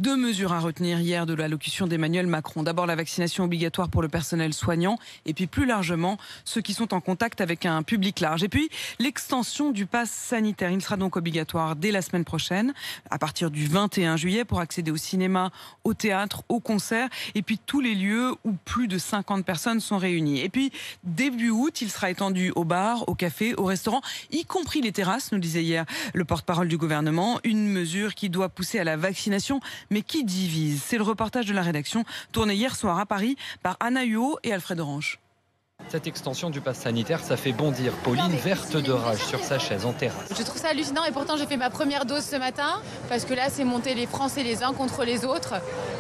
Deux mesures à retenir hier de l'allocution d'Emmanuel Macron. D'abord la vaccination obligatoire pour le personnel soignant et puis plus largement ceux qui sont en contact avec un public large. Et puis l'extension du pass sanitaire. Il sera donc obligatoire dès la semaine prochaine, à partir du 21 juillet pour accéder au cinéma, au théâtre, aux concerts et puis tous les lieux où plus de 50 personnes sont réunies. Et puis début août, il sera étendu aux bars, aux cafés, aux restaurants, y compris les terrasses, nous disait hier le porte-parole du gouvernement. Une mesure qui doit pousser à la vaccination, mais qui divise. C'est le reportage de la rédaction tourné hier soir à Paris par Anna Huot et Alfred Orange. Cette extension du pass sanitaire, ça fait bondir Pauline, verte de rage sur sa chaise en terrasse. Je trouve ça hallucinant et pourtant j'ai fait ma première dose ce matin parce que là c'est monter les Français les uns contre les autres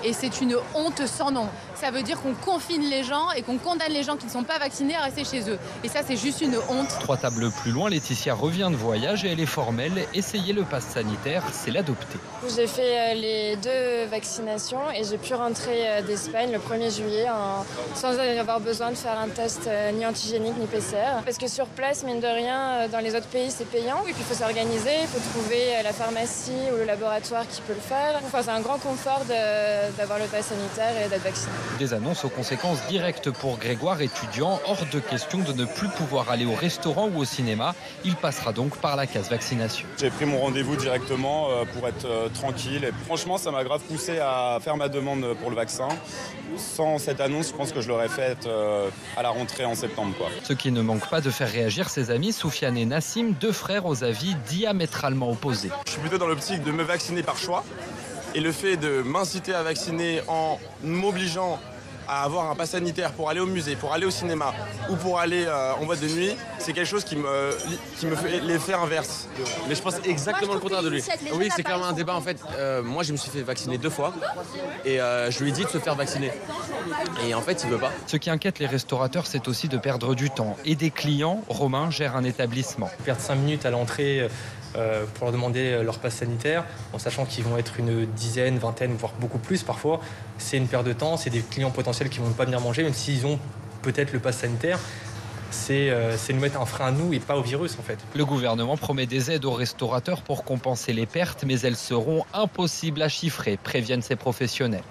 et c'est une honte sans nom. Ça veut dire qu'on confine les gens et qu'on condamne les gens qui ne sont pas vaccinés à rester chez eux. Et ça c'est juste une honte. 3 tables plus loin, Laetitia revient de voyage et elle est formelle. Essayer le pass sanitaire, c'est l'adopter. J'ai fait les 2 vaccinations et j'ai pu rentrer d'Espagne le 1er juillet sans avoir besoin de faire un test ni antigénique ni PCR. Parce que sur place, mine de rien, dans les autres pays, c'est payant. Et puis il faut s'organiser, il faut trouver la pharmacie ou le laboratoire qui peut le faire. Enfin, c'est un grand confort d'avoir le pass sanitaire et d'être vacciné. Des annonces aux conséquences directes pour Grégoire, étudiant. Hors de question de ne plus pouvoir aller au restaurant ou au cinéma. Il passera donc par la case vaccination. J'ai pris mon rendez-vous directement pour être tranquille. Et franchement, ça m'a grave poussé à faire ma demande pour le vaccin. Sans cette annonce, je pense que je l'aurais faite à la rentrée en septembre, quoi. Ce qui ne manque pas de faire réagir ses amis Soufiane et Nassim, 2 frères aux avis diamétralement opposés. Je suis plutôt dans l'optique de me vacciner par choix. Et le fait de m'inciter à vacciner en m'obligeant à avoir un pass sanitaire pour aller au musée, pour aller au cinéma ou pour aller en boîte de nuit, c'est quelque chose qui me fait l'effet inverse. Mais je pense exactement le contraire de lui. Oui, c'est clairement un débat en fait. Moi, je me suis fait vacciner 2 fois et je lui ai dit de se faire vacciner. Et en fait, il veut pas. Ce qui inquiète les restaurateurs, c'est aussi de perdre du temps. Et des clients, Romain gère un établissement. Perdre 5 minutes à l'entrée pour leur demander leur passe sanitaire, en sachant qu'ils vont être une dizaine, vingtaine, voire beaucoup plus parfois, c'est une perte de temps, c'est des clients potentiels qui ne vont pas venir manger, même s'ils ont peut-être le passe sanitaire. C'est nous mettre un frein à nous et pas au virus en fait. Le gouvernement promet des aides aux restaurateurs pour compenser les pertes, mais elles seront impossibles à chiffrer, préviennent ces professionnels.